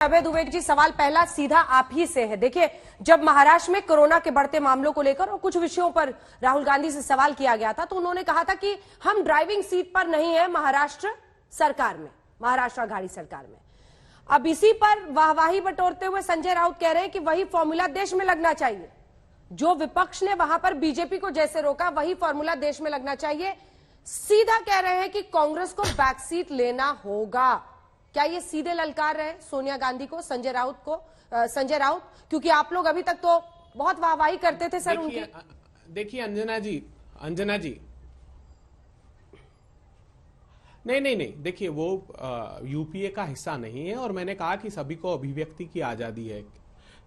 अभय दुबे जी, सवाल पहला सीधा आप ही से है। देखिए, जब महाराष्ट्र में कोरोना के बढ़ते मामलों को लेकर और कुछ विषयों पर राहुल गांधी से सवाल किया गया था, तो उन्होंने कहा था कि हम ड्राइविंग सीट पर नहीं है महाराष्ट्र सरकार में, महाराष्ट्र आघाड़ी सरकार में। अब इसी पर वाहवाही बटोरते हुए संजय राउत कह रहे हैं कि वही फॉर्मूला देश में लगना चाहिए। जो विपक्ष ने वहां पर बीजेपी को जैसे रोका, वही फॉर्मूला देश में लगना चाहिए। सीधा कह रहे हैं कि कांग्रेस को बैकसीट लेना होगा। क्या ये सीधे ललकार रहे सोनिया गांधी को, संजय राउत, क्योंकि आप लोग अभी तक तो बहुत वाहवाही करते थे सर उनकी। देखिए अंजना जी नहीं, देखिए वो यूपीए का हिस्सा नहीं है और मैंने कहा कि सभी को अभिव्यक्ति की आजादी है।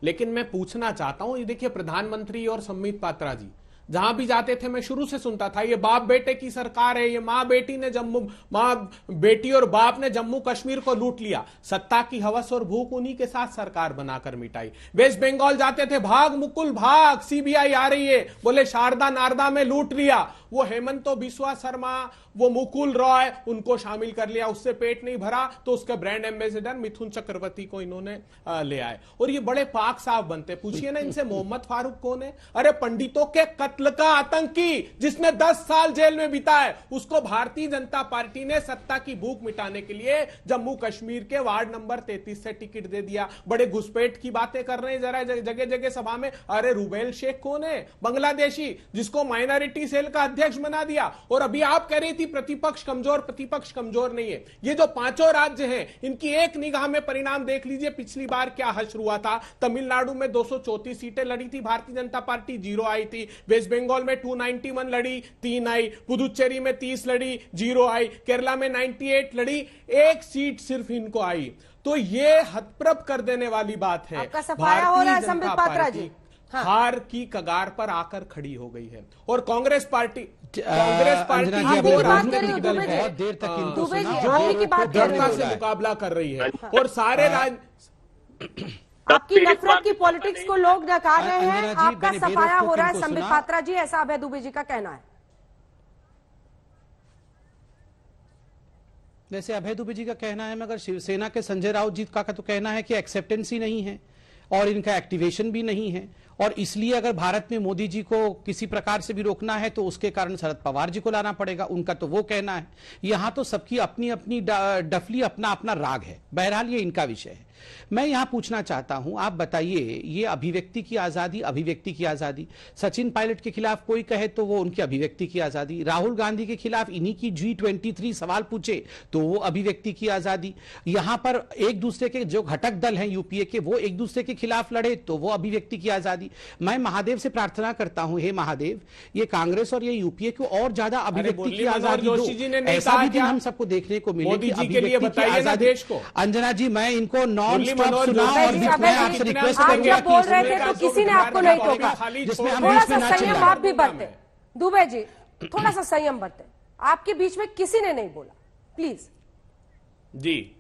लेकिन मैं पूछना चाहता हूं, ये देखिए प्रधानमंत्री और संबित पात्रा जी जहां भी जाते थे मैं शुरू से सुनता था ये बाप बेटे की सरकार है, ये मां बेटी और बाप ने जम्मू कश्मीर को लूट लिया। सत्ता की हवस और भूख उन्हीं के साथ सरकार बनाकर मिटाई। वेस्ट बंगाल जाते थे, भाग मुकुल भाग, सीबीआई आ रही है, बोले शारदा नारदा में लूट लिया। वो हेमंतो बिस्वा शर्मा, वो मुकुल रॉय, उनको शामिल कर लिया। उससे पेट नहीं भरा तो उसके ब्रांड एम्बेसडर मिथुन चक्रवर्ती को इन्होंने ले आए और ये बड़े पाक साफ बनते। पूछिए ना इनसे मोहम्मद फारूक कौन है? अरे पंडितों के कत्ल का आतंकी जिसने 10 साल जेल में बिताए, उसको भारतीय जनता पार्टी ने सत्ता की भूख मिटाने के लिए जम्मू कश्मीर के वार्ड नंबर 33 से टिकट दे दिया। बड़े घुसपैठ की बातें कर रहे हैं जरा जगह जगह सभा में। अरे रुबेल शेख कौन है? बांग्लादेशी, जिसको माइनॉरिटी सेल का अध्यक्ष बना दिया। और अभी आप कह रही थी प्रतिपक्ष कमजोर नहीं है। ये जो पांचों राज्य हैं, इनकी एक निगाह में परिणाम देख लीजिए। पिछली बार क्या हश्र हुआ था? तमिलनाडु में 234 सीटें लड़ी थी भारतीय जनता पार्टी, 0 आई थी। वेस्ट बंगाल में 291 लड़ी, 3 आई। पुदुचेरी में 30 लड़ी, 0 आई। केरला में 98 लड़ी, 1 सीट सिर्फ इनको आई। तो ये हतप्रभ कर देने वाली बात है। भारतीय जनता पार्टी हार की कगार पर आकर खड़ी हो गई है और कांग्रेस पार्टी दृढ़ता से मुकाबला कर रही है और सारे आपकी नफरत की पॉलिटिक्स को लोग नकार रहे हैं। आपका सफाया हो रहा है संबित पात्रा जी, ऐसा अभय दुबे जी का कहना है। वैसे अभय दुबे जी का कहना है, मगर शिवसेना के संजय राउत जी का तो कहना है कि एक्सेप्टेंस ही नहीं है और इनका एक्टिवेशन भी नहीं है और इसलिए अगर भारत में मोदी जी को किसी प्रकार से भी रोकना है तो उसके कारण शरद पवार जी को लाना पड़ेगा। उनका तो वो कहना है। यहां तो सबकी अपनी अपनी डफली, अपना अपना राग है। बहरहाल ये इनका विषय है। मैं यहां पूछना चाहता हूं, आप बताइए, ये अभिव्यक्ति की आजादी, सचिन पायलट के खिलाफ कोई कहे तो वो उनकी अभिव्यक्ति की आजादी, राहुल गांधी के खिलाफ इन्हीं की G23 सवाल पूछे तो वो अभिव्यक्ति की आजादी, यहां पर एक दूसरे के जो घटक दल हैं यूपीए के, वो एक दूसरे के खिलाफ लड़े तो वो अभिव्यक्ति की आजादी। मैं महादेव से प्रार्थना करता हूं, हे महादेव, ये कांग्रेस और ये यूपीए को और ज्यादा अभिव्यक्ति की आजादी दो। ऐसा भी दिन हम सबको देखने को मिले कि अभिव्यक्ति की आजादी। अंजना जी, मैं इनको रिक्वेस्ट करूंगा, बोल रहे थे तो किसी ने आपको नहीं टोका। थोड़ा सा संयम आप भी बरते दुबे जी, थोड़ा सा संयम बरते। आपके बीच में किसी ने नहीं बोला, प्लीज जी।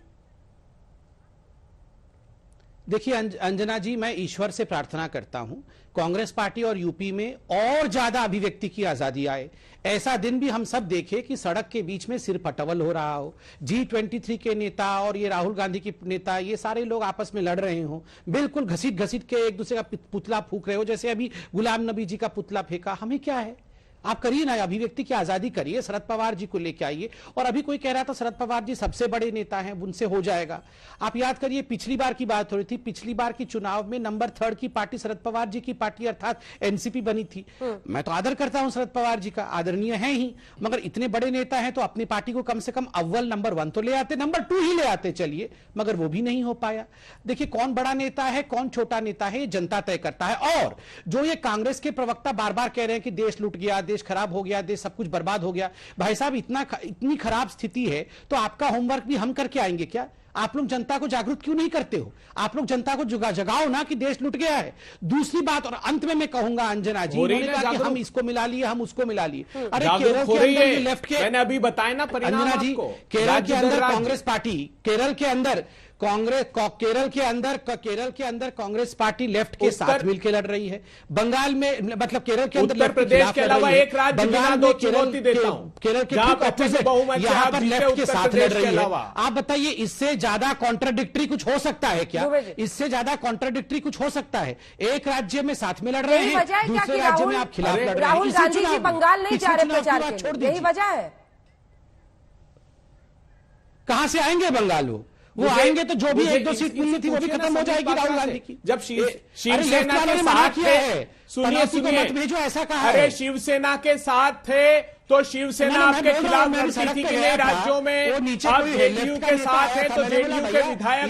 देखिए अंजना जी, मैं ईश्वर से प्रार्थना करता हूं कांग्रेस पार्टी और यूपी में और ज्यादा अभिव्यक्ति की आजादी आए। ऐसा दिन भी हम सब देखें कि सड़क के बीच में सिर पटवल हो रहा हो, G23 के नेता और ये राहुल गांधी के नेता, ये सारे लोग आपस में लड़ रहे हो, बिल्कुल घसीट घसीट के एक दूसरे का पुतला फूंक रहे हो, जैसे अभी गुलाम नबी जी का पुतला फेंका। हमें क्या है? आप करिए ना, अभिव्यक्ति की आजादी करिए, शरद पवार जी को लेके आइए। और अभी कोई कह रहा था शरद पवार जी सबसे बड़े नेता हैं, उनसे हो जाएगा। आप याद करिए, पिछली बार की बात हो रही थी, पिछली बार की चुनाव में नंबर 3 की पार्टी शरद पवार जी की पार्टी अर्थात एनसीपी बनी थी। मैं तो आदर करता हूं शरद पवार जी का, आदरणीय है ही, मगर इतने बड़े नेता हैं तो अपनी पार्टी को कम से कम अव्वल नंबर 1 तो ले आते, नंबर 2 ही ले आते, चलिए, मगर वो भी नहीं हो पाया। देखिए, कौन बड़ा नेता है कौन छोटा नेता है, ये जनता तय करता है। और जो ये कांग्रेस के प्रवक्ता बार बार कह रहे हैं कि देश लूट गया, देश खराब हो गया, सब कुछ बर्बाद हो गया, भाई साहब इतनी खराब स्थिति है तो आपका होमवर्क भी हम करके आएंगे क्या? आप लोग जनता को जागरूक क्यों नहीं करते हो? आप लोग जनता को जगाओ ना कि देश लुट गया है। दूसरी बात, और अंत में मैं कहूंगा अंजना जी, उन्होंने कहा कि हम इसको मिला लिए, हम उसको मिला लिए। अरे केरल के अंदर लेफ्ट के, मैंने अभी बताया ना परिणाम अंजना जी, केरल के अंदर कांग्रेस पार्टी, केरल के अंदर केरल के अंदर कांग्रेस पार्टी लेफ्ट के साथ मिलकर लड़ रही है। बंगाल में मतलब केरल के अंदर उत्तर प्रदेश के अलावा एक राज्य बिना दो चुनौती देता हूं, केरल के जहां ठीक ऑपोजिट यहाँ पर लेफ्ट के साथ लड़ रही है। आप बताइए इससे ज्यादा कॉन्ट्राडिक्टरी कुछ हो सकता है क्या? इससे ज्यादा कॉन्ट्राडिक्टरी कुछ हो सकता है? एक राज्य में साथ में लड़ रहे हैं, दूसरे राज्य में आप खिलाफ लड़ रहे हैं। राहुल गांधी जी बंगाल नहीं जा रहे प्रचार के लिए, यही वजह है। कहां से आएंगे बंगाल? वो आएंगे तो जो भी एक दो सीट मिलनी थी वो भी खत्म हो जाएगी राहुल गांधी की। जब शिवसेना के साथ थे, सुनिए भेजो ऐसा कहा। अरे शिवसेना के साथ थे तो शिवसेना आपके खिलाफ लड़ती थी कि नहीं राज्यों में? आप जेडीयू के साथ हैं तो जेडीयू के विधायक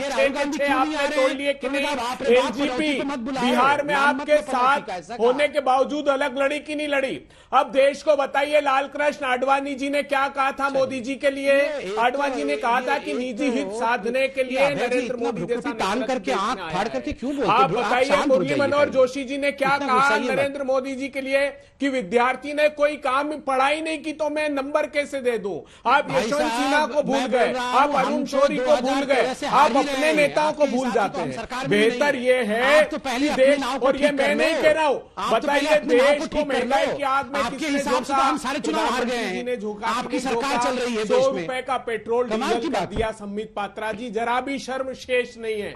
थे, आपने तोड़ लिए कि नहीं? एलजेपी बिहार में आपके साथ होने के बावजूद अलग लड़ी कि नहीं लड़ी? अब देश को बताइए, लाल कृष्ण आडवाणी जी ने क्या कहा था मोदी जी के लिए? आडवाणी जी ने कहा था कि निजी हित साधने के लिए नरेंद्र मोदी जैसा काम करके आंख फाड़ करके क्यों बोलते? आप बताइए, मुरली मनोहर जोशी जी ने क्या कहा नरेंद्र मोदी जी के लिए कि विद्यार्थी ने कोई काम पढ़ाई नहीं की तो मैं नंबर कैसे दे दूं? आप यशवंत सिन्हा को भूल गए, आप अरुण शौरी को भूल गए, आप अपने नेताओं को भूल जाते हैं। बेहतर ये है कि देश, और ये मैं नहीं कह रहा हूं, बताइए देश को महंगाई की आग में आपके हिसाब से तो हम सारे चुनाव हार गए हैं। आपकी सरकार चल रही है, 100 रुपए का पेट्रोल डीजल कर दिया संबित पात्रा जी, जरा भी शर्म शेष नहीं है।